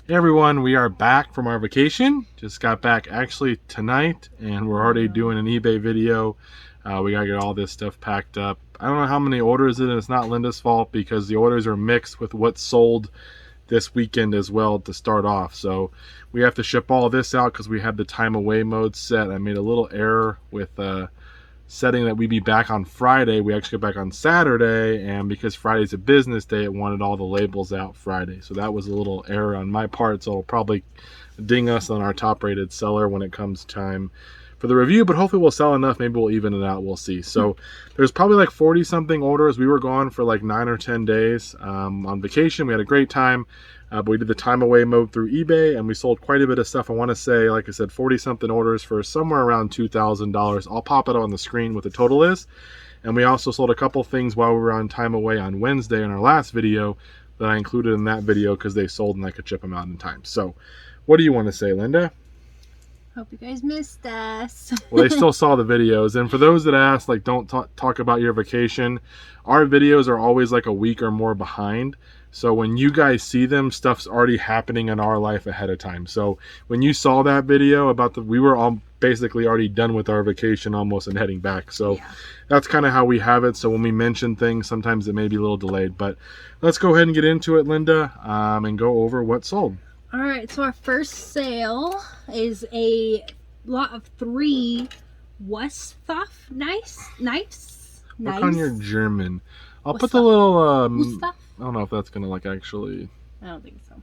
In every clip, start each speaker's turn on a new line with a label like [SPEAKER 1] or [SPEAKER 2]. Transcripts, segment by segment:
[SPEAKER 1] Hey everyone, we are back from our vacation. Just got back actually tonight, and we're already doing an eBay video. We gotta get all this stuff packed up. I don't know how many orders it is. It's not Linda's fault because the orders are mixed with what's sold this weekend as well to start off. So we have to ship all this out because we had the time away mode set. I made a little error with setting that we'd be back on Friday. We actually get back on Saturday, and because Friday's a business day, it wanted all the labels out Friday. So that was a little error on my part, so it'll probably ding us on our top rated seller when it comes time for the review, but hopefully we'll sell enough. Maybe we'll even it out. We'll see. So there's probably like 40 something orders. We were gone for like 9 or 10 days on vacation. We had a great time. But we did the time away mode through eBay, and we sold quite a bit of stuff. I want to say, like I said, 40 something orders for somewhere around $2,000. I'll pop it on the screen what the total is. And we also sold a couple things while we were on time away on Wednesday in our last video that I included in that video because they sold and I could ship them out in time. So what do you want to say, Linda?
[SPEAKER 2] Hope you guys missed us.
[SPEAKER 1] Well, they still saw the videos. And for those that asked, like, don't talk about your vacation, our videos are always like a week or more behind. So when you guys see them, stuff's already happening in our life ahead of time. So when you saw that video about we were all basically already done with our vacation almost and heading back. So yeah, that's kind of how we have it. So when we mention things, sometimes it may be a little delayed. But let's go ahead and get into it, Linda, and go over what sold.
[SPEAKER 2] All right, so our first sale is a lot of 3 Westhoff knives.
[SPEAKER 1] Work on your German. I'll put the little, I don't know if that's going to like actually...
[SPEAKER 2] I don't think so.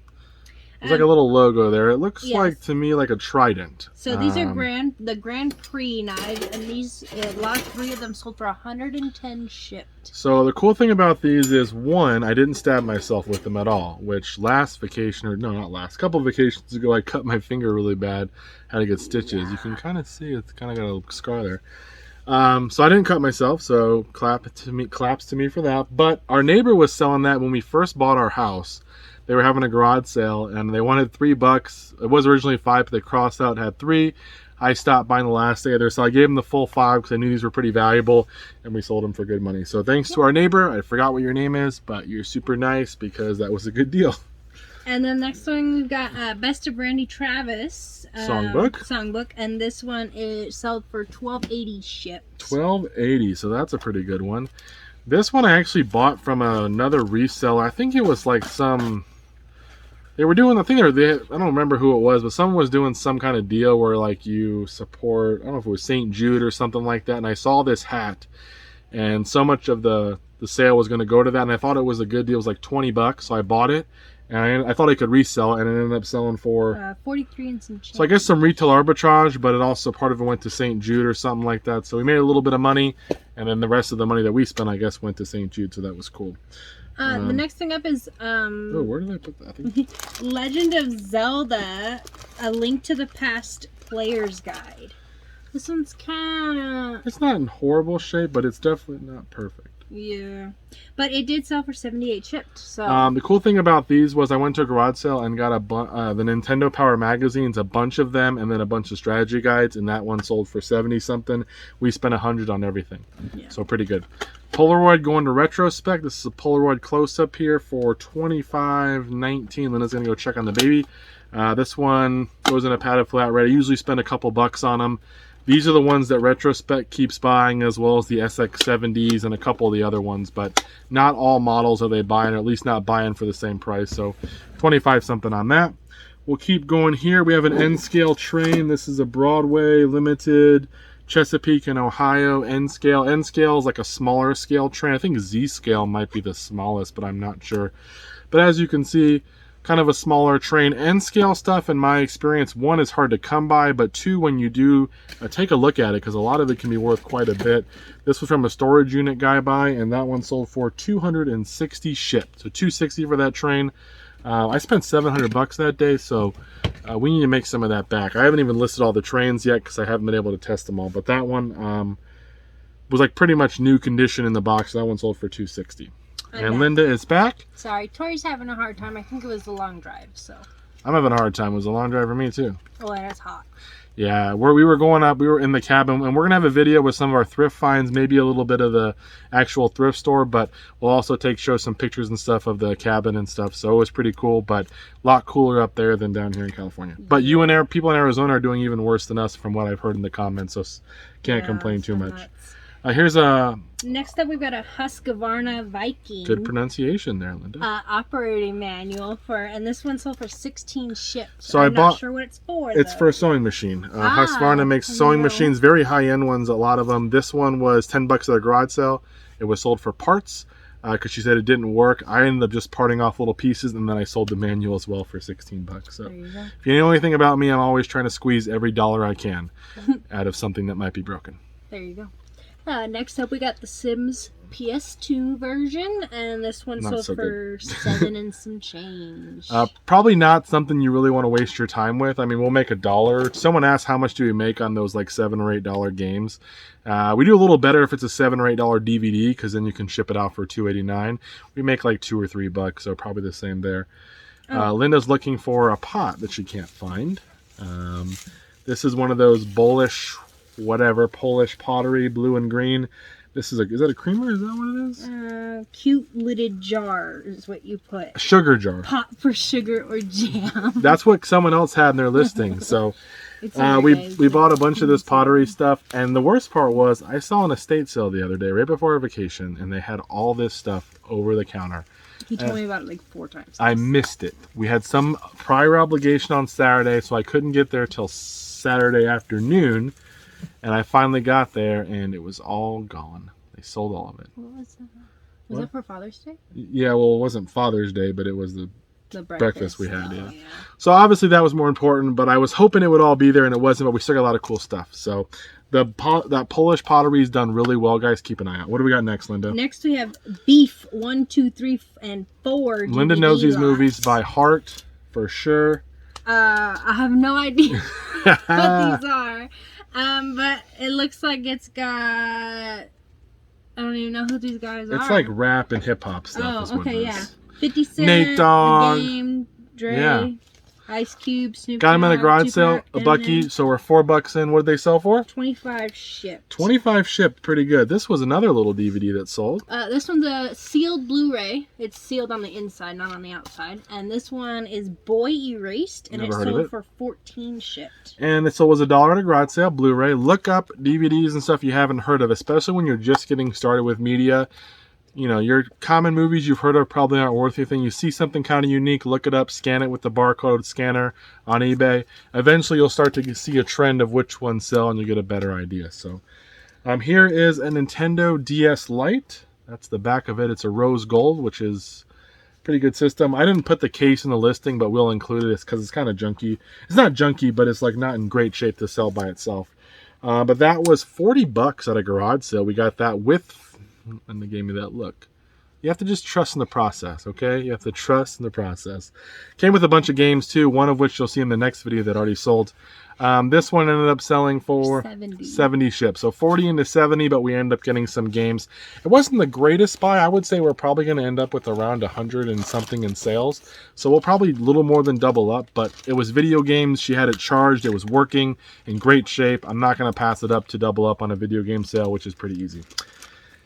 [SPEAKER 1] There's like a little logo there. It looks like to me like a trident.
[SPEAKER 2] So these are the Grand Prix knives, and these, a lot of 3 of them sold for 110 shipped.
[SPEAKER 1] So the cool thing about these is, one, I didn't stab myself with them at all, which last vacation, or no, not last, couple of vacations ago, I cut my finger really bad, had to get stitches. You can kind of see it's kind of got a scar there. So I didn't cut myself, so claps to me for that. But our neighbor was selling that when we first bought our house. They were having a garage sale and they wanted $3. It was originally 5, but they crossed out, had 3. I stopped buying the last day there, so I gave them the full 5 because I knew these were pretty valuable, and we sold them for good money. So thanks to our neighbor. I forgot what your name is, but you're super nice because that was a good deal.
[SPEAKER 2] And then next one we've got Best of Randy Travis songbook, and this one is sold for $12.80 shipped.
[SPEAKER 1] $12.80, so that's a pretty good one. This one I actually bought from another reseller. I think it was like some... They were doing, I don't remember who it was, but someone was doing some kind of deal where like you support, I don't know if it was St. Jude or something like that, and I saw this hat, and so much of the sale was going to go to that, and I thought it was a good deal. It was like $20, so I bought it, and I thought I could resell it, and it ended up selling for
[SPEAKER 2] 43 and some change.
[SPEAKER 1] So I guess some retail arbitrage, but it also, part of it went to St. Jude or something like that, so we made a little bit of money, and then the rest of the money that we spent, I guess, went to St. Jude, so that was cool.
[SPEAKER 2] The next thing up is
[SPEAKER 1] oh, where did I put that? I think...
[SPEAKER 2] Legend of Zelda: A Link to the Past Player's Guide. This one's kind of...
[SPEAKER 1] It's not in horrible shape, but it's definitely not perfect.
[SPEAKER 2] Yeah, but it did sell for 78 shipped. So
[SPEAKER 1] the cool thing about these was I went to a garage sale and got the Nintendo Power magazines, a bunch of them, and then a bunch of strategy guides, and that one sold for 70 something. We spent 100 on everything, so pretty good. Polaroid going to retrospect. This is a Polaroid close-up here for $25.19. Linda's gonna go check on the baby. This one goes in a padded flat rate. I usually spend a couple bucks on them. These are the ones that Retrospect keeps buying, as well as the SX70s and a couple of the other ones, but not all models are they buying, or at least not buying for the same price. So 25 something on that. We'll keep going here. We have an N-scale train. This is a Broadway Limited, Chesapeake and Ohio N-scale. N-scale is like a smaller scale train. I think Z-scale might be the smallest, but I'm not sure. But as you can see, kind of a smaller train. N-scale stuff, in my experience, 1, is hard to come by, but 2, when you do take a look at it, because a lot of it can be worth quite a bit. This was from a storage unit guy buy, and that one sold for $260 shipped. So $260 for that train. I spent $700 that day, so we need to make some of that back. I haven't even listed all the trains yet because I haven't been able to test them all, but that one was like pretty much new condition in the box. That one sold for $260. And Linda is back.
[SPEAKER 2] Sorry, Tori's having a hard time. I think it was the long drive, so.
[SPEAKER 1] I'm having a hard time. It was a long drive for me, too.
[SPEAKER 2] Oh, and it's hot.
[SPEAKER 1] Yeah, where we were going up, we were in the cabin, and we're gonna have a video with some of our thrift finds, maybe a little bit of the actual thrift store, but we'll also show some pictures and stuff of the cabin and stuff. So it was pretty cool, but a lot cooler up there than down here in California. But you and people in Arizona are doing even worse than us, from what I've heard in the comments. So can't complain too much. Here's a.
[SPEAKER 2] Next up, we've got a Husqvarna Viking.
[SPEAKER 1] Good pronunciation there, Linda.
[SPEAKER 2] Operating manual and this one sold for 16 ships.
[SPEAKER 1] So
[SPEAKER 2] I'm not sure what it's for.
[SPEAKER 1] It's for a sewing machine. Husqvarna makes sewing machines, very high end ones. A lot of them. This one was $10 at a garage sale. It was sold for parts because she said it didn't work. I ended up just parting off little pieces, and then I sold the manual as well for $16. So if you know anything about me, I'm always trying to squeeze every dollar I can out of something that might be broken.
[SPEAKER 2] There you go. Next up, we got the Sims PS2 version, and this one sold for $7 and some change.
[SPEAKER 1] Probably not something you really want to waste your time with. I mean, we'll make $1. Someone asked how much do we make on those like $7 or $8 games. We do a little better if it's a $7 or $8 DVD, because then you can ship it out for $2.89. We make like $2 or $3, so probably the same there. Linda's looking for a pot that she can't find. This is one of those Polish pottery, blue and green. Is that a creamer? Is that what it is?
[SPEAKER 2] Cute lidded jar is what you put.
[SPEAKER 1] A sugar jar.
[SPEAKER 2] Pot for sugar or jam.
[SPEAKER 1] That's what someone else had in their listing. So we bought a bunch of this pottery stuff, and the worst part was I saw an estate sale the other day right before our vacation, and they had all this stuff over the counter.
[SPEAKER 2] He told me about it like 4 times.
[SPEAKER 1] I missed it. We had some prior obligation on Saturday, so I couldn't get there till Saturday afternoon. And I finally got there, and it was all gone. They sold all of it.
[SPEAKER 2] What was that? Was that for Father's Day?
[SPEAKER 1] Yeah, well, it wasn't Father's Day, but it was the breakfast we had. Yeah.
[SPEAKER 2] Yeah.
[SPEAKER 1] So obviously that was more important, but I was hoping it would all be there, and it wasn't. But we still got a lot of cool stuff. So that Polish pottery is done really well, guys. Keep an eye out. What do we got next, Linda?
[SPEAKER 2] Next we have Beef 1, 2, 3, and 4.
[SPEAKER 1] Linda knows these movies by heart for sure.
[SPEAKER 2] I have no idea what these are. But it looks like it's got, I don't even know who these guys are.
[SPEAKER 1] It's like rap and hip hop stuff.
[SPEAKER 2] Oh, okay, yeah. 50 Cent,
[SPEAKER 1] Nate Dogg,
[SPEAKER 2] Game, Dre, Ice Cube, Snoop
[SPEAKER 1] Got them at a garage
[SPEAKER 2] Tupac,
[SPEAKER 1] sale, a bucky, so we're $4 in. What did they sell for?
[SPEAKER 2] 25 shipped.
[SPEAKER 1] 25 shipped, pretty good. This was another little DVD that sold.
[SPEAKER 2] This one's a sealed Blu-ray. It's sealed on the inside, not on the outside. And this one is Boy Erased, and it sold for 14 shipped.
[SPEAKER 1] And it was $1 at a garage sale, Blu-ray. Look up DVDs and stuff you haven't heard of, especially when you're just getting started with media. You know, your common movies you've heard of probably aren't worth anything. You see something kind of unique, look it up, scan it with the barcode scanner on eBay. Eventually you'll start to see a trend of which ones sell, and you'll get a better idea. So here is a Nintendo DS Lite. That's the back of it. It's a rose gold, which is a pretty good system. I didn't put the case in the listing, but we'll include it because it's kind of junky. It's not junky, but it's like not in great shape to sell by itself. But that was $40 at a garage sale. We got that with... and they gave me that look. You have to just trust in the process, okay? You have to trust in the process. Came with a bunch of games too, one of which you'll see in the next video that already sold. This one ended up selling for 70 ships. So 40 into 70, but we ended up getting some games. It wasn't the greatest buy. I would say we're probably going to end up with around 100 and something in sales. So we'll probably a little more than double up, but it was video games. She had it charged. It was working in great shape. I'm not going to pass it up to double up on a video game sale, which is pretty easy.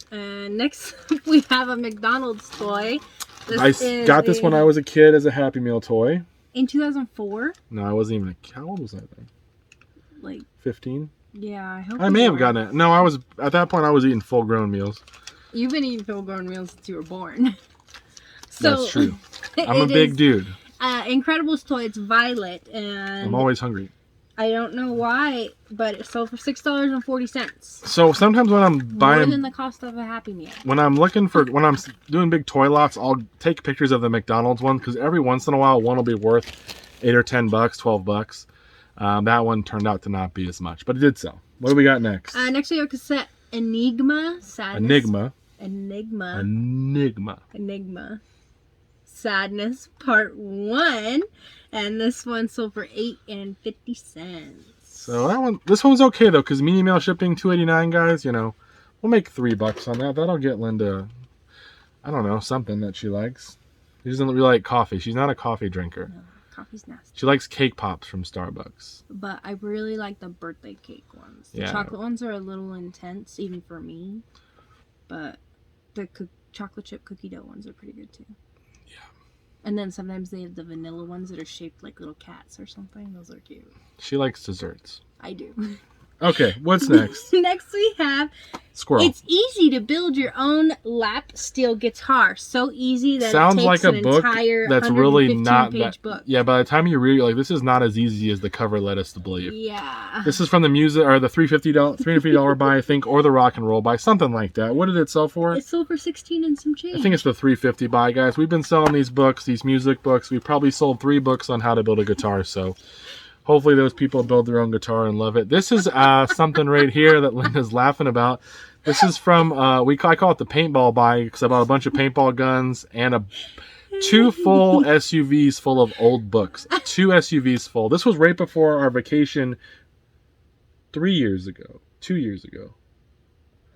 [SPEAKER 2] Next we have a McDonald's toy.
[SPEAKER 1] I got this when I was a kid as a Happy Meal toy.
[SPEAKER 2] In 2004?
[SPEAKER 1] No, I wasn't even how old was I then?
[SPEAKER 2] Like
[SPEAKER 1] 15?
[SPEAKER 2] Yeah,
[SPEAKER 1] I may have gotten it. No, I was at that point I was eating full grown meals.
[SPEAKER 2] You've been eating full grown meals since you were born. So
[SPEAKER 1] that's true. I'm a big dude.
[SPEAKER 2] Incredibles toy, it's violet, and I'm
[SPEAKER 1] always hungry.
[SPEAKER 2] I don't know why, but it sold for $6.40.
[SPEAKER 1] So sometimes when I'm buying
[SPEAKER 2] more than the cost of a Happy Meal.
[SPEAKER 1] When I'm doing big toy lots, I'll take pictures of the McDonald's one because every once in a while one will be worth $8 or $10, $12. That one turned out to not be as much, but it did sell. What do we got next?
[SPEAKER 2] Next we have a cassette Enigma. Sadness Part 1, and this one sold for $8.50.
[SPEAKER 1] So this one's okay though, because medium mail shipping $2.89, guys. You know, we'll make $3 on that. That'll get Linda, I don't know, something that she likes. She doesn't really like coffee. She's not a coffee drinker.
[SPEAKER 2] No. coffee's nasty.
[SPEAKER 1] She likes cake pops from Starbucks.
[SPEAKER 2] But I really like the birthday cake ones. The
[SPEAKER 1] Yeah.
[SPEAKER 2] chocolate ones are a little intense, even for me. But the chocolate chip cookie dough ones are pretty good too.
[SPEAKER 1] Yeah.
[SPEAKER 2] And then sometimes they have the vanilla ones that are shaped like little cats or something. Those are cute.
[SPEAKER 1] She likes desserts.
[SPEAKER 2] I do.
[SPEAKER 1] Okay, what's next?
[SPEAKER 2] Next we have
[SPEAKER 1] Squirrel.
[SPEAKER 2] It's easy to build your own lap steel guitar. So easy that
[SPEAKER 1] Sounds
[SPEAKER 2] it takes
[SPEAKER 1] like a
[SPEAKER 2] an
[SPEAKER 1] book
[SPEAKER 2] entire
[SPEAKER 1] that's really not
[SPEAKER 2] 115-page
[SPEAKER 1] that.
[SPEAKER 2] book.
[SPEAKER 1] Yeah, by the time you read it, like this is not as easy as the cover led us to believe.
[SPEAKER 2] Yeah.
[SPEAKER 1] This is from the music or the $350 buy, I think, or the rock and roll buy, something like that. What did it sell for?
[SPEAKER 2] It sold for 16 and some change.
[SPEAKER 1] I think it's the $350 buy, guys. We've been selling these books, these music books. We probably sold 3 books on how to build a guitar, so hopefully those people build their own guitar and love it. This is something right here that Linda's laughing about. This is from, I call it the paintball buy because I bought a bunch of paintball guns and 2 full SUVs full of old books. 2 SUVs full. This was right before our vacation 3 years ago. 2 years ago.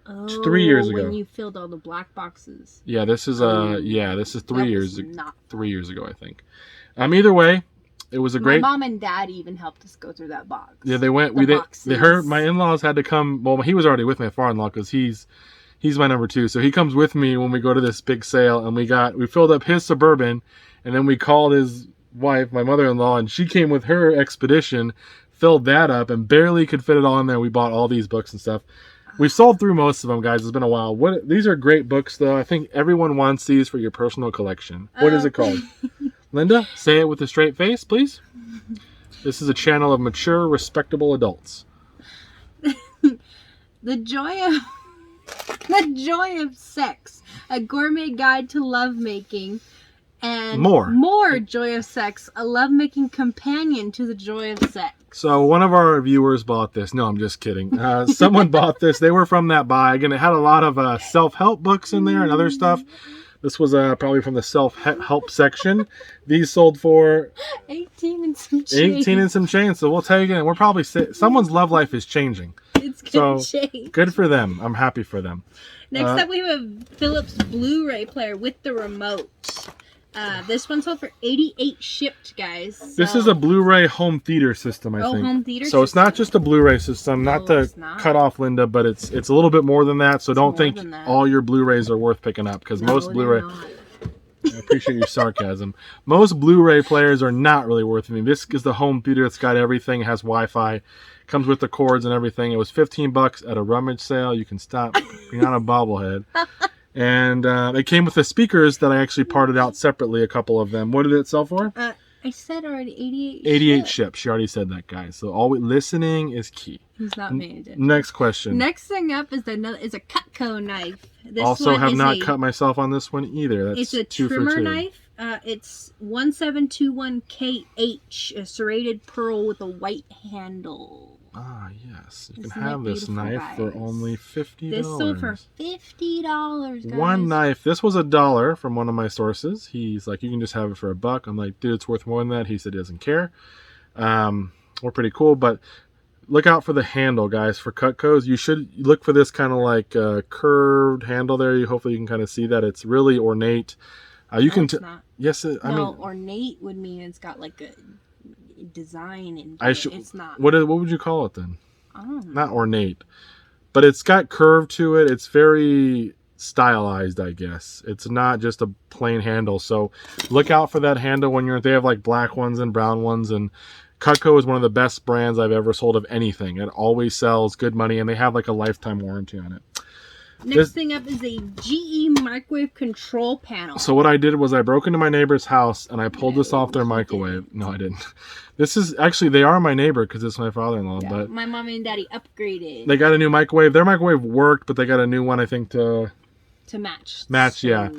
[SPEAKER 2] Oh,
[SPEAKER 1] 3 years ago.
[SPEAKER 2] When you filled all the black boxes.
[SPEAKER 1] Yeah, this is this is 3 years ago.
[SPEAKER 2] Not
[SPEAKER 1] 3 years ago, I think. Either way, it was a great.
[SPEAKER 2] My mom and dad even helped us go through that box.
[SPEAKER 1] Yeah, they went. They heard my in-laws had to come. Well, he was already with my father-in-law because he's my number 2. So he comes with me when we go to this big sale, and we filled up his Suburban, and then we called his wife, my mother-in-law, and she came with her Expedition, filled that up, and barely could fit it all in there. We bought all these books and stuff. We sold through most of them, guys. It's been a while. These are great books, though. I think everyone wants these for your personal collection. What is it called? Linda, say it with a straight face, please. This is a channel of mature, respectable adults.
[SPEAKER 2] The joy of sex, a gourmet guide to lovemaking, and more joy of sex, a lovemaking companion to the joy of sex.
[SPEAKER 1] So one of our viewers bought this. No, I'm just kidding. Someone bought this. They were from that buy. Again, it had a lot of self-help books in there and other stuff. This was probably from the self-help section. These sold for
[SPEAKER 2] 18 and some change.
[SPEAKER 1] 18 and some change. So we'll take it. And we're probably someone's love life is changing.
[SPEAKER 2] It's gonna change.
[SPEAKER 1] Good for them. I'm happy for them.
[SPEAKER 2] Next up, we have a Philips Blu-ray player with the remote. This one sold for $88 shipped, guys. So.
[SPEAKER 1] This is a Blu-ray home theater system, I think.
[SPEAKER 2] Home theater.
[SPEAKER 1] So it's not just a Blu-ray system. Not to cut off Linda, but it's a little bit more than that. So don't think all your Blu-rays are worth picking up because most Blu-ray. I appreciate your sarcasm. Most Blu-ray players are not really worth anything. This is the home theater. It's got everything. It has Wi-Fi. Comes with the cords and everything. It was $15 at a rummage sale. You can stop being on a bobblehead. And it came with the speakers that I actually parted out separately, a couple of them. What did it sell for?
[SPEAKER 2] I said already 88
[SPEAKER 1] 88 ships. She already said that, guys. So listening is key.
[SPEAKER 2] He's not paying attention.
[SPEAKER 1] Next question.
[SPEAKER 2] Next thing up is a Cutco knife. This
[SPEAKER 1] also have not cut myself on this one either. That's
[SPEAKER 2] it's a
[SPEAKER 1] 2 for 2.
[SPEAKER 2] trimmer knife. It's 1721KH, a serrated pearl with a white handle.
[SPEAKER 1] Ah, yes. You can have this knife for only $50.
[SPEAKER 2] This sold for $50, guys.
[SPEAKER 1] One knife. This was $1 from one of my sources. He's like, you can just have it for $1. I'm like, dude, it's worth more than that. He said he doesn't care. We're pretty cool, but look out for the handle, guys. For Cutcos, you should look for this kind of like curved handle there. Hopefully you can kind of see that. It's really ornate.
[SPEAKER 2] It's not.
[SPEAKER 1] Yes, I mean,
[SPEAKER 2] ornate would mean it's got like a design in it's not.
[SPEAKER 1] What would you call it then?
[SPEAKER 2] I don't know.
[SPEAKER 1] Not ornate, but it's got curve to it. It's very stylized, I guess. It's not just a plain handle. So look out for that handle when they have like black ones and brown ones. And Cutco is one of the best brands I've ever sold of anything. It always sells good money, and they have like a lifetime warranty on it.
[SPEAKER 2] Next thing up is a GE microwave control panel.
[SPEAKER 1] So what I did was I broke into my neighbor's house and I pulled this off their microwave. No, I didn't. This is actually, they are my neighbor because it's my father-in-law.
[SPEAKER 2] Yeah,
[SPEAKER 1] but
[SPEAKER 2] my mom and daddy upgraded.
[SPEAKER 1] They got a new microwave. Their microwave worked, but they got a new one, I think, to
[SPEAKER 2] match.
[SPEAKER 1] Yeah.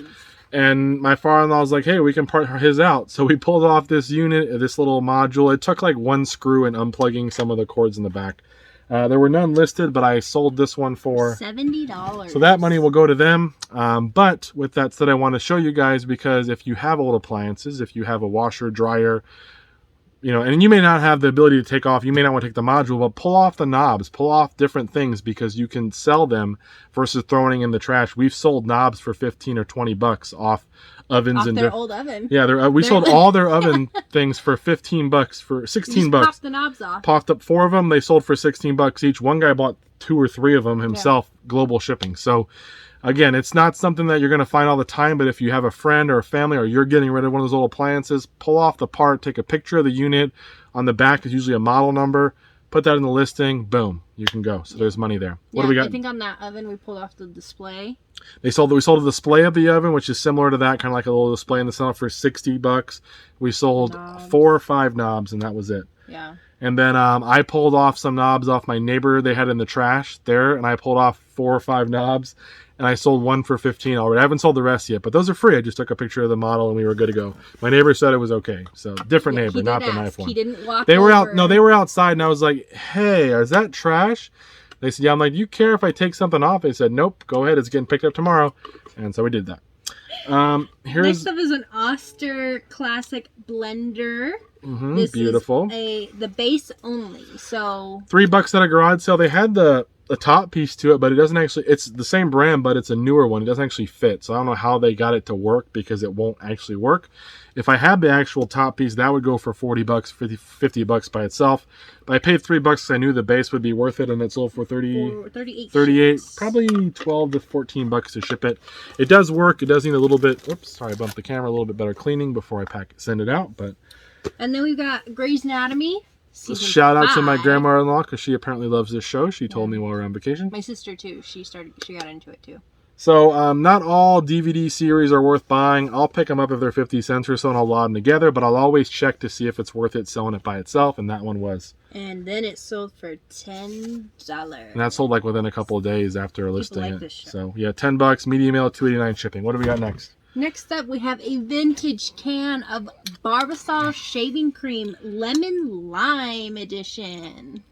[SPEAKER 1] And my father-in-law was like, hey, we can part his out. So we pulled off this unit, this little module. It took like one screw and unplugging some of the cords in the back. There were none listed, but I sold this one for
[SPEAKER 2] $70.
[SPEAKER 1] So that money will go to them. But with that said, I want to show you guys, because if you have old appliances, if you have a washer, dryer, and you may not have the ability to take off, you may not want to take the module, but pull off the knobs, pull off different things, because you can sell them versus throwing in the trash. We've sold knobs for 15 or 20 bucks off ovens
[SPEAKER 2] off
[SPEAKER 1] and
[SPEAKER 2] their old oven.
[SPEAKER 1] Yeah, we sold all their oven things for 15 bucks, for 16 bucks.
[SPEAKER 2] Popped the knobs off.
[SPEAKER 1] Popped up 4 of them. They sold for 16 bucks each. One guy bought 2 or 3 of them himself, global shipping. So again, it's not something that you're going to find all the time, but if you have a friend or a family, or you're getting rid of one of those old appliances, pull off the part, take a picture of the unit. On the back is usually a model number. Put that in the listing. Boom, you can go. So there's money there. What do we got?
[SPEAKER 2] I think on that oven we pulled off the display.
[SPEAKER 1] We sold a display of the oven, which is similar to that, kind of like a little display in the center, for 60 bucks. We sold knobs. 4 or 5 knobs, and that was it.
[SPEAKER 2] Yeah.
[SPEAKER 1] And then I pulled off some knobs off my neighbor. They had in the trash there, and I pulled off 4 or 5 knobs, and I sold 1 for 15 already. I haven't sold the rest yet, but those are free. I just took a picture of the model, and we were good to go. My neighbor said it was okay. So different neighbor, not the knife one.
[SPEAKER 2] He didn't walk
[SPEAKER 1] They were
[SPEAKER 2] over.
[SPEAKER 1] out. No, they were outside, and I was like, "Hey, is that trash?" They said, "Yeah." I'm like, "Do you care if I take something off?" They said, "Nope. Go ahead. It's getting picked up tomorrow." And so we did that.
[SPEAKER 2] Next up is an Oster Classic blender. This
[SPEAKER 1] beautiful.
[SPEAKER 2] is the base only. So
[SPEAKER 1] $3 at a garage sale. They had the top piece to it, but it doesn't actually. It's the same brand, but it's a newer one. It doesn't actually fit. So I don't know how they got it to work, because it won't actually work. If I had the actual top piece, that would go for $40, $50 by itself. But I paid $3 because I knew the base would be worth it, and it sold for 38, probably 12 to 14 bucks to ship it. It does work. It does need a little bit. Oops, sorry, I bumped the camera. A little bit better cleaning before I send it out. But
[SPEAKER 2] and then we've got Grey's Anatomy.
[SPEAKER 1] Shout out to my grandma-in-law, because she apparently loves this show. She told me while we were on vacation.
[SPEAKER 2] My sister too. She got into it too.
[SPEAKER 1] So not all DVD series are worth buying. I'll pick them up if they're 50 cents or so, and I'll lot them together, but I'll always check to see if it's worth it selling it by itself, and that one was.
[SPEAKER 2] And then it sold for $10.
[SPEAKER 1] And that sold like within a couple of days after listing
[SPEAKER 2] like
[SPEAKER 1] it.
[SPEAKER 2] this show.
[SPEAKER 1] So yeah, $10, medium mail, $2.89 shipping. What do we got next?
[SPEAKER 2] Next up, we have a vintage can of Barbasol shaving cream, lemon lime edition.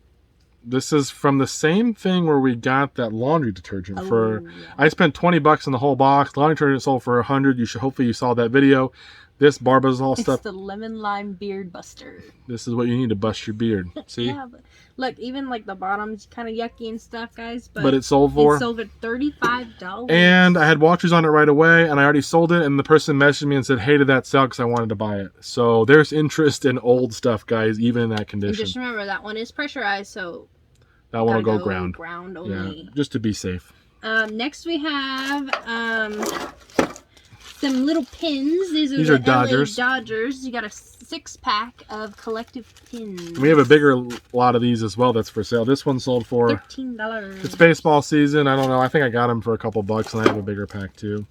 [SPEAKER 1] This is from the same thing where we got that laundry detergent for.
[SPEAKER 2] Yeah.
[SPEAKER 1] I spent $20 on the whole box. Laundry detergent sold for $100. Hopefully you saw that video. This Barbasol stuff.
[SPEAKER 2] It's the lemon lime beard buster.
[SPEAKER 1] This is what you need to bust your beard. See?
[SPEAKER 2] Yeah, but look, even like the bottom's kind of yucky and stuff, guys.
[SPEAKER 1] But it sold for?
[SPEAKER 2] It sold for $35.
[SPEAKER 1] And I had watchers on it right away, and I already sold it, and the person messaged me and said, "Hey, did that sell?" Because I wanted to buy it. So there's interest in old stuff, guys, even in that condition.
[SPEAKER 2] And just remember, that one is pressurized, so
[SPEAKER 1] that one will go ground.
[SPEAKER 2] Ground only.
[SPEAKER 1] Yeah, just to be safe.
[SPEAKER 2] Next we have some little pins. These
[SPEAKER 1] are
[SPEAKER 2] the
[SPEAKER 1] Dodgers.
[SPEAKER 2] LA Dodgers. You got a 6-pack of collective pins.
[SPEAKER 1] We have a bigger lot of these as well that's for sale. This one sold for
[SPEAKER 2] $13.
[SPEAKER 1] It's baseball season. I don't know. I think I got them for a couple bucks, and I have a bigger pack too.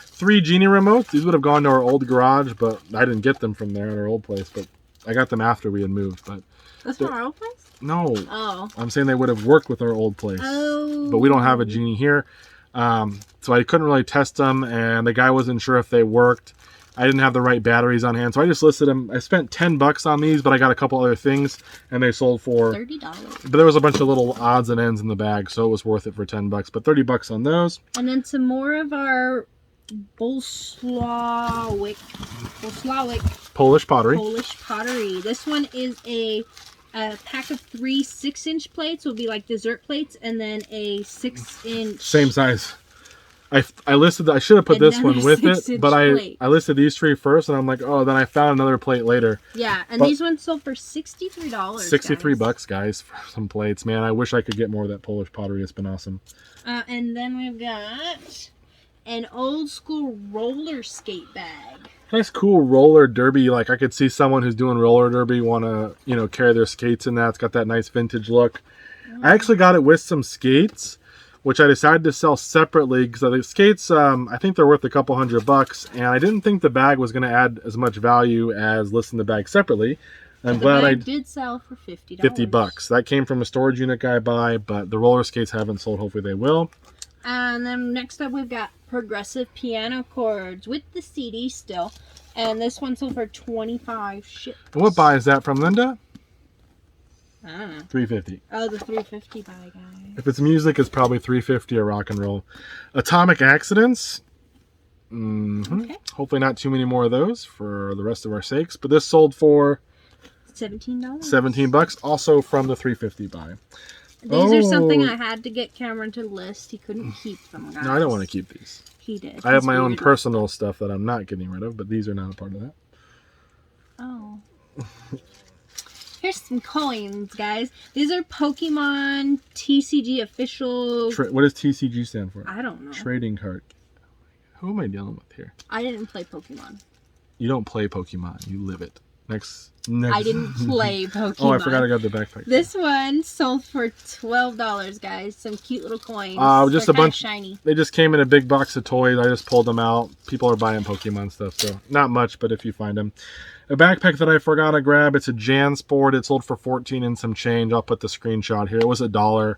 [SPEAKER 1] 3 Genie remotes. These would have gone to our old garage, but I didn't get them from there at our old place. But I got them after we had moved. But
[SPEAKER 2] that's from our old place?
[SPEAKER 1] No.
[SPEAKER 2] Oh.
[SPEAKER 1] I'm saying they would have worked with our old place.
[SPEAKER 2] Oh.
[SPEAKER 1] But we don't have a Genie here. So I couldn't really test them, and the guy wasn't sure if they worked. I didn't have the right batteries on hand, so I just listed them. I spent $10 on these, but I got a couple other things, and they sold for
[SPEAKER 2] $30.
[SPEAKER 1] But there was a bunch of little odds and ends in the bag, so it was worth it for $10. But $30 on those.
[SPEAKER 2] And then some more of our Bolsławic
[SPEAKER 1] Polish pottery.
[SPEAKER 2] This one is a pack of 3 6-inch plates. Will be like dessert plates, and then a 6-inch.
[SPEAKER 1] Same size. I listed. I should have put this one with it, but I listed these 3 first, and I'm like, oh, then I found another plate later.
[SPEAKER 2] Yeah, and these ones sold for $63.
[SPEAKER 1] $63, guys, for some plates. Man, I wish I could get more of that Polish pottery. It's been awesome.
[SPEAKER 2] And then we've got an old school roller skate bag.
[SPEAKER 1] Nice, cool roller derby. Like, I could see someone who's doing roller derby want to, carry their skates in that. It's got that nice vintage look. I actually got it with some skates, which I decided to sell separately because the skates, I think they're worth a couple $100, and I didn't think the bag was going to add as much value as listing the bag separately. I'm glad I
[SPEAKER 2] did sell for $50.
[SPEAKER 1] $50. That came from a storage unit guy buy, but the roller skates haven't sold. Hopefully they will.
[SPEAKER 2] And then next up we've got progressive piano chords with the CD still. And this one sold for 25 ships.
[SPEAKER 1] And what buy is that from, Linda?
[SPEAKER 2] I don't know.
[SPEAKER 1] $3.50.
[SPEAKER 2] Oh, the $3.50 buy, guys.
[SPEAKER 1] If it's music, it's probably $3.50 a rock and roll. Atomic Accidents. Okay. Hopefully not too many more of those for the rest of our sakes. But this sold for
[SPEAKER 2] $17.
[SPEAKER 1] $17, also from the 350 buy.
[SPEAKER 2] These are something I had to get Cameron to list. He couldn't keep them, guys.
[SPEAKER 1] No, I don't want to keep these.
[SPEAKER 2] He did.
[SPEAKER 1] I have my own personal stuff that I'm not getting rid of, but these are not a part of that.
[SPEAKER 2] Oh. Here's some coins, guys. These are Pokemon TCG official.
[SPEAKER 1] What does TCG stand for?
[SPEAKER 2] I don't know.
[SPEAKER 1] Trading card. Who am I dealing with here?
[SPEAKER 2] I didn't play Pokemon.
[SPEAKER 1] You don't play Pokemon. You live it. Next.
[SPEAKER 2] I didn't play Pokemon.
[SPEAKER 1] Oh, I forgot I got the backpack.
[SPEAKER 2] This one sold for $12, guys. Some cute little coins.
[SPEAKER 1] Just
[SPEAKER 2] They're
[SPEAKER 1] a bunch.
[SPEAKER 2] Shiny.
[SPEAKER 1] They just came in a big box of toys. I just pulled them out. People are buying Pokemon stuff, so not much, but if you find them. A backpack that I forgot to grab. It's a JanSport. It sold for 14 and some change. I'll put the screenshot here. It was $1.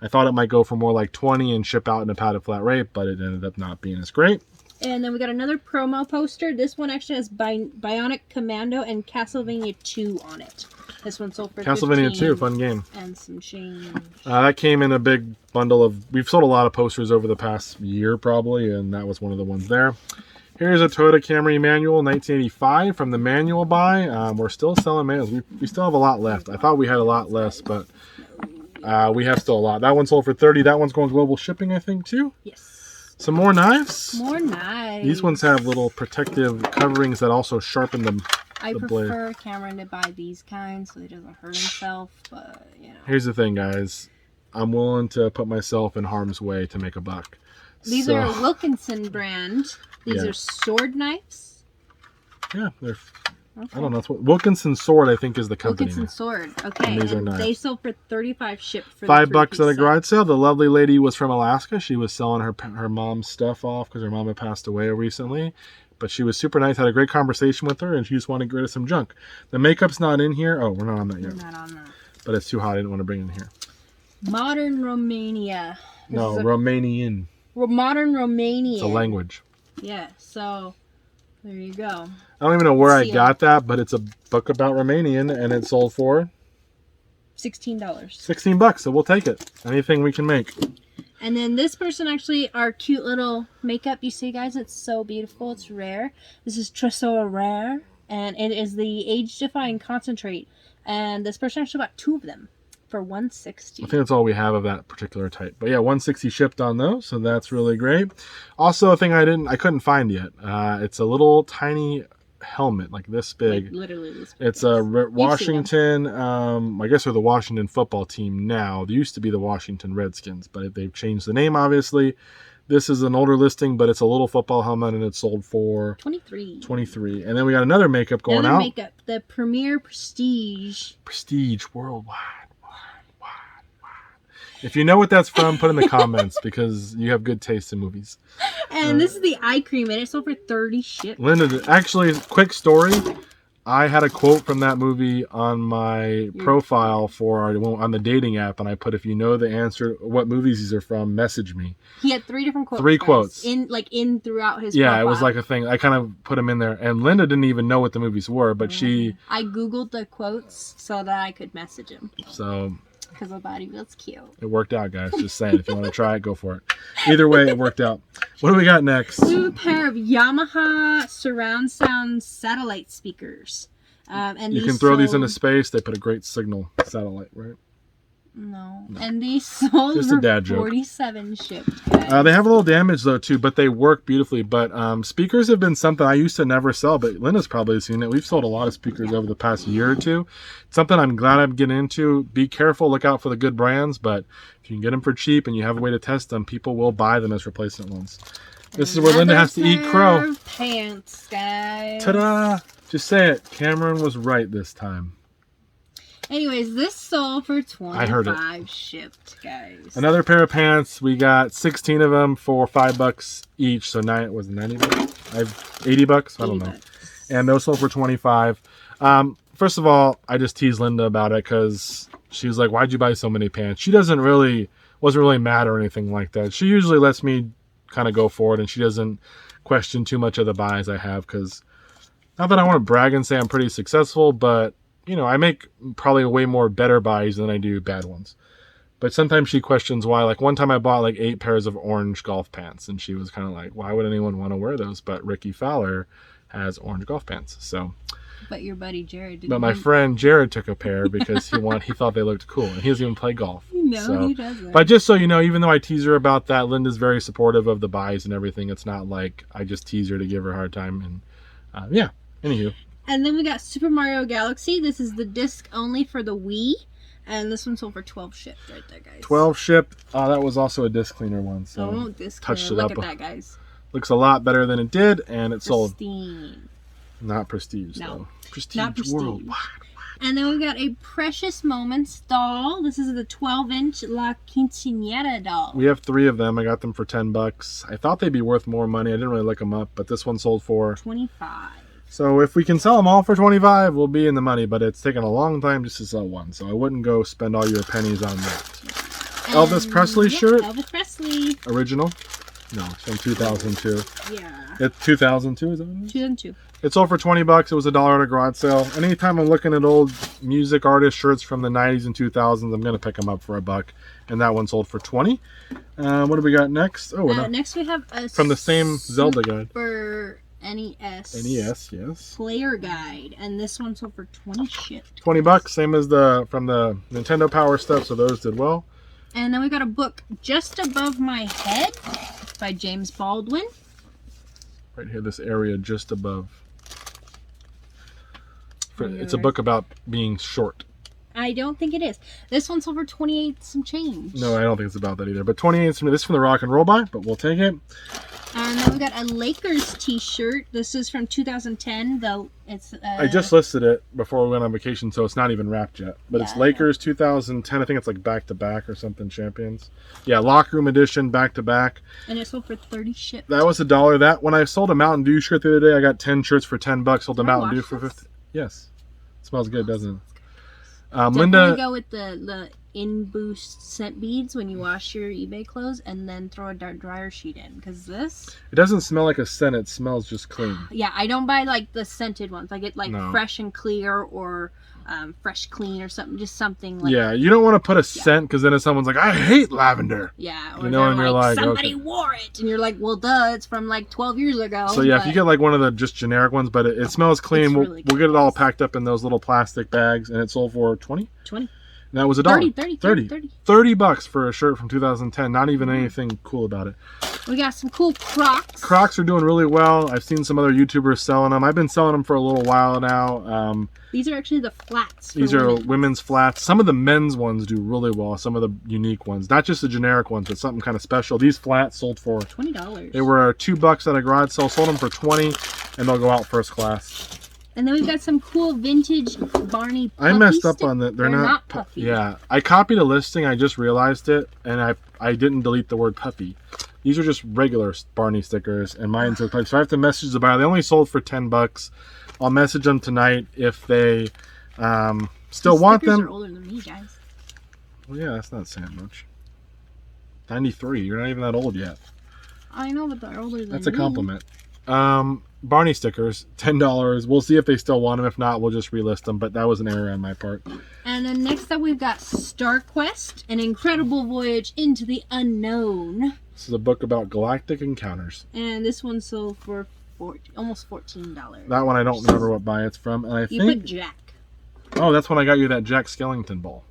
[SPEAKER 1] I thought it might go for more like 20 and ship out in a padded flat rate, but it ended up not being as great.
[SPEAKER 2] And then we got another promo poster. This one actually has Bionic Commando and Castlevania 2 on it. This one sold for
[SPEAKER 1] Castlevania 2, fun game.
[SPEAKER 2] And some change.
[SPEAKER 1] That came in a big bundle of... We've sold a lot of posters over the past year, probably, and that was one of the ones there. Here's a Toyota Camry manual, 1985, from the manual buy. We're still selling manuals. We still have a lot left. I thought we had a lot less, but we have still a lot. That one sold for $30. That one's going global shipping, I think, too.
[SPEAKER 2] Yes.
[SPEAKER 1] Some more knives.
[SPEAKER 2] More knives.
[SPEAKER 1] These ones have little protective coverings that also sharpen them.
[SPEAKER 2] I prefer Cameron to buy these kinds so he doesn't hurt himself, but, you know.
[SPEAKER 1] Here's the thing, guys. I'm willing to put myself in harm's way to make a buck.
[SPEAKER 2] These are Wilkinson brand. These are sword knives.
[SPEAKER 1] Yeah, they're... Okay. I don't know. That's what Wilkinson Sword, I think, is the company.
[SPEAKER 2] Wilkinson Sword. Okay.
[SPEAKER 1] And these are knives.
[SPEAKER 2] They sold for $35 shipped for
[SPEAKER 1] $5 at a garage sale. The lovely lady was from Alaska. She was selling her mom's stuff off because her mom had passed away recently. But she was super nice. Had a great conversation with her, and she just wanted to get rid of some junk. The makeup's not in here. Oh, we're not on that yet.
[SPEAKER 2] We're not on that.
[SPEAKER 1] But it's too hot. I didn't want to bring it in here.
[SPEAKER 2] Modern Romania.
[SPEAKER 1] Romanian.
[SPEAKER 2] Modern Romanian.
[SPEAKER 1] It's a language.
[SPEAKER 2] Yeah. So there you go.
[SPEAKER 1] I don't even know where I got that, but it's a book about Romanian, and it sold for
[SPEAKER 2] $16.
[SPEAKER 1] $16, so we'll take it. Anything we can make.
[SPEAKER 2] And then this person actually, our cute little makeup, you see, guys, it's so beautiful. It's rare. This is Tresor Rare, and it is the age-defying concentrate. And this person actually bought 2 of them for $160.
[SPEAKER 1] I think that's all we have of that particular type. But yeah, $160 shipped on those, so that's really great. Also, a thing I couldn't find yet. It's a little tiny helmet, like this big.
[SPEAKER 2] Like literally this big.
[SPEAKER 1] It's a Washington, I guess they're the Washington football team now. They used to be the Washington Redskins, but they've changed the name, obviously. This is an older listing, but it's a little football helmet, and it sold for $23. And then we got another makeup going out.
[SPEAKER 2] Makeup, the Premier Prestige.
[SPEAKER 1] Prestige Worldwide. If you know what that's from, put in the comments because you have good taste in movies.
[SPEAKER 2] And this is the eye cream, and it sold for $30 shipped.
[SPEAKER 1] Linda, actually, quick story. I had a quote from that movie on my profile on the dating app, and I put, if you know the answer, what movies these are from, message me.
[SPEAKER 2] He had 3 different quotes.
[SPEAKER 1] 3 quotes.
[SPEAKER 2] In throughout his
[SPEAKER 1] Yeah,
[SPEAKER 2] profile.
[SPEAKER 1] it was like a thing. I kind of put them in there, and Linda didn't even know what the movies were, but
[SPEAKER 2] I Googled the quotes so that I could message him.
[SPEAKER 1] So...
[SPEAKER 2] Because my body feels cute.
[SPEAKER 1] It worked out, guys. Just saying. If you want to try it, go for it. Either way, it worked out. What do we got next?
[SPEAKER 2] We have a pair of Yamaha surround sound satellite speakers. And
[SPEAKER 1] you can throw these into space. They put a great signal satellite, right?
[SPEAKER 2] No. And these sold
[SPEAKER 1] Just
[SPEAKER 2] for
[SPEAKER 1] a dad joke.
[SPEAKER 2] $47 shipped.
[SPEAKER 1] They have a little damage, though, too, but they work beautifully. But speakers have been something I used to never sell, but Linda's probably seen it. We've sold a lot of speakers over the past year or two. It's something I'm glad I'm getting into. Be careful. Look out for the good brands, but if you can get them for cheap and you have a way to test them, people will buy them as replacement ones. This is where Linda has to eat crow.
[SPEAKER 2] Pants, guys.
[SPEAKER 1] Ta-da! Just say it. Cameron was right this time.
[SPEAKER 2] Anyways, this sold for $25 shipped, guys.
[SPEAKER 1] Another pair of pants. We got 16 of them for $5 each. So was it 90 bucks? I have $80. I don't know. And those sold for $25. First of all, I just teased Linda about it because she was like, "Why'd you buy so many pants?" She wasn't really mad or anything like that. She usually lets me kind of go for it, and she doesn't question too much of the buys I have because not that I want to brag and say I'm pretty successful, but you know, I make probably way more better buys than I do bad ones. But sometimes she questions why. Like one time I bought like 8 pairs of orange golf pants, and she was kind of like, why would anyone want to wear those? But Ricky Fowler has orange golf pants. So
[SPEAKER 2] But your buddy Jared didn't.
[SPEAKER 1] But my friend Jared took a pair because he thought they looked cool, and he doesn't even play golf.
[SPEAKER 2] No,
[SPEAKER 1] so,
[SPEAKER 2] he doesn't.
[SPEAKER 1] But just so you know, even though I tease her about that, Linda's very supportive of the buys and everything. It's not like I just tease her to give her a hard time. And yeah, anywho.
[SPEAKER 2] And then we got Super Mario Galaxy. This is the disc only for the Wii. And this one sold for 12 shipped right there, guys.
[SPEAKER 1] 12 shipped. Oh, that was also a disc cleaner one. So
[SPEAKER 2] oh, disc
[SPEAKER 1] touched
[SPEAKER 2] cleaner.
[SPEAKER 1] it
[SPEAKER 2] Look
[SPEAKER 1] up.
[SPEAKER 2] at that, guys.
[SPEAKER 1] Looks a lot better than it did, and it sold.
[SPEAKER 2] Pristine.
[SPEAKER 1] Not prestige,
[SPEAKER 2] No.
[SPEAKER 1] though. Prestige
[SPEAKER 2] Not prestige.
[SPEAKER 1] World.
[SPEAKER 2] And then we got a Precious Moments doll. This is the 12-inch La Quinceañera doll.
[SPEAKER 1] We have 3 of them. I got them for $10. I thought they'd be worth more money. I didn't really look them up, but this one sold for
[SPEAKER 2] 25.
[SPEAKER 1] So if we can sell them all for 25, we'll be in the money, but it's taken a long time just to sell one. So I wouldn't go spend all your pennies on that.
[SPEAKER 2] And,
[SPEAKER 1] Elvis Presley shirt?
[SPEAKER 2] Elvis Presley.
[SPEAKER 1] Original? No, it's from 2002.
[SPEAKER 2] Yeah.
[SPEAKER 1] It's 2002, is that what it is?
[SPEAKER 2] 2002.
[SPEAKER 1] It sold for $20. It was $1 at a garage sale. Anytime I'm looking at old music artist shirts from the 90s and 2000s, I'm going to pick them up for $1. And that one sold for $20. What do we got next? Oh, no.
[SPEAKER 2] Next we have a
[SPEAKER 1] From the same Zelda guide.
[SPEAKER 2] For NES.
[SPEAKER 1] NES, yes.
[SPEAKER 2] Player guide, and this one sold for 20 shipped.
[SPEAKER 1] $20, same as from the Nintendo Power stuff, so those did well.
[SPEAKER 2] And then we got a book, Just Above My Head, by James Baldwin.
[SPEAKER 1] Right here, this area just above. It's a
[SPEAKER 2] Yours.
[SPEAKER 1] book about being short.
[SPEAKER 2] I don't think it is. This one sold for 28 some change.
[SPEAKER 1] No, I don't think it's about that either. But 28, this is from the Rock and Roll Buy, but we'll take it.
[SPEAKER 2] And then we got a Lakers t-shirt. This is from 2010.
[SPEAKER 1] I just listed it before we went on vacation, so it's not even wrapped yet. But it's
[SPEAKER 2] Yeah,
[SPEAKER 1] Lakers 2010. I think it's like back-to-back or something, champions. Yeah, locker room edition, back-to-back.
[SPEAKER 2] And it sold for 30 shipped.
[SPEAKER 1] That was $1. That when I sold a Mountain Dew shirt the other day, I got 10 shirts for $10. Sold a
[SPEAKER 2] Can I
[SPEAKER 1] Mountain Dew
[SPEAKER 2] wash
[SPEAKER 1] for
[SPEAKER 2] this?
[SPEAKER 1] 50. Yes, it smells good, doesn't it?
[SPEAKER 2] Definitely
[SPEAKER 1] Linda,
[SPEAKER 2] go with the in-boost scent beads when you wash your eBay clothes, and then throw a dryer sheet in, because this.
[SPEAKER 1] it doesn't smell like a scent. It smells just clean.
[SPEAKER 2] Yeah, I don't buy like the scented ones. I get like
[SPEAKER 1] No.
[SPEAKER 2] Fresh and Clear or Fresh Clean or something. Just something like.
[SPEAKER 1] Yeah, you don't want to put a scent because then if someone's like, I hate lavender.
[SPEAKER 2] Yeah, or
[SPEAKER 1] You know, and
[SPEAKER 2] they're
[SPEAKER 1] you're like,
[SPEAKER 2] somebody
[SPEAKER 1] okay.
[SPEAKER 2] wore it, and you're like, well, duh, it's from like 12 years ago.
[SPEAKER 1] So yeah, if
[SPEAKER 2] but-
[SPEAKER 1] you get like one of the just generic ones, but it smells clean,
[SPEAKER 2] It's
[SPEAKER 1] we'll,
[SPEAKER 2] really
[SPEAKER 1] we'll get it all
[SPEAKER 2] good.
[SPEAKER 1] packed up in those little plastic bags, and it sold for 20.
[SPEAKER 2] 20.
[SPEAKER 1] And that was
[SPEAKER 2] $30,
[SPEAKER 1] $1.
[SPEAKER 2] 30.
[SPEAKER 1] $30 for a shirt from 2010. Not even anything cool about it.
[SPEAKER 2] We got some cool Crocs.
[SPEAKER 1] Crocs are doing really well. I've seen some other YouTubers selling them. I've been selling them for a little while now.
[SPEAKER 2] These are actually the flats. For
[SPEAKER 1] These are
[SPEAKER 2] women.
[SPEAKER 1] women's flats. Some of the men's ones do really well. Some of the unique ones, not just the generic ones, but something kind of special. These flats sold for
[SPEAKER 2] $20.
[SPEAKER 1] They were $2 at a garage sale. Sold them for 20, and they'll go out first class.
[SPEAKER 2] And then we've got some cool vintage Barney puffy
[SPEAKER 1] I messed up
[SPEAKER 2] stick-
[SPEAKER 1] on that. They're
[SPEAKER 2] not
[SPEAKER 1] not
[SPEAKER 2] puffy.
[SPEAKER 1] Yeah, I copied a listing. I just realized it, and I didn't delete the word puppy. These are just regular Barney stickers, and mine says puppy. So I have to message the buyer. They only sold for $10. I'll message them tonight if they still
[SPEAKER 2] These
[SPEAKER 1] want
[SPEAKER 2] stickers
[SPEAKER 1] them.
[SPEAKER 2] are older than me, guys.
[SPEAKER 1] Well, yeah, that's not saying much. 93. You're not even that old yet.
[SPEAKER 2] I know, but they're older than
[SPEAKER 1] That's a
[SPEAKER 2] me.
[SPEAKER 1] compliment. Barney stickers, $10. We'll see if they still want them. If not, we'll just relist them. But that was an error on my part.
[SPEAKER 2] And then next up, we've got Star Quest, An Incredible Voyage into the Unknown.
[SPEAKER 1] This is a book about galactic encounters.
[SPEAKER 2] And this one sold for almost $14.
[SPEAKER 1] That one I don't remember what buy it's from. And I
[SPEAKER 2] You
[SPEAKER 1] think
[SPEAKER 2] put Jack.
[SPEAKER 1] oh, that's when I got you that Jack Skellington bowl.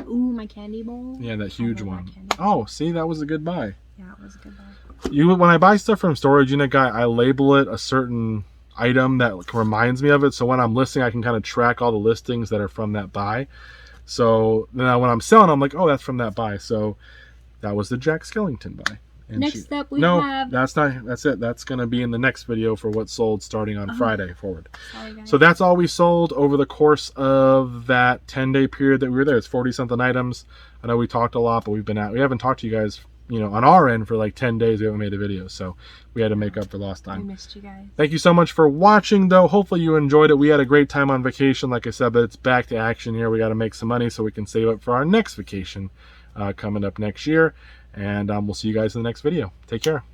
[SPEAKER 2] Ooh, my candy bowl.
[SPEAKER 1] Yeah, that huge
[SPEAKER 2] love
[SPEAKER 1] one.
[SPEAKER 2] that candy bowl.
[SPEAKER 1] Oh, see, that was a good buy.
[SPEAKER 2] Yeah, it was a good buy.
[SPEAKER 1] When I buy stuff from storage unit guy, I label it a certain item that reminds me of it. So when I'm listing, I can kind of track all the listings that are from that buy. So then when I'm selling, I'm like, oh, that's from that buy. So that was the Jack Skellington buy. And
[SPEAKER 2] Next up, we have...
[SPEAKER 1] that's not. That's it. That's going to be in the next video for what sold starting on Friday forward.
[SPEAKER 2] Sorry, guys.
[SPEAKER 1] So that's all we sold over the course of that 10-day period that we were there. It's 40-something items. I know we talked a lot, but we haven't talked to you guys, on our end for like 10 days. We haven't made a video, so we had to make up for lost
[SPEAKER 2] We
[SPEAKER 1] time.
[SPEAKER 2] missed you guys.
[SPEAKER 1] Thank you so much for watching, though. Hopefully you enjoyed it. We had a great time on vacation, like I said, but it's back to action here. We got to make some money so we can save up for our next vacation coming up next year. And we'll see you guys in the next video. Take care.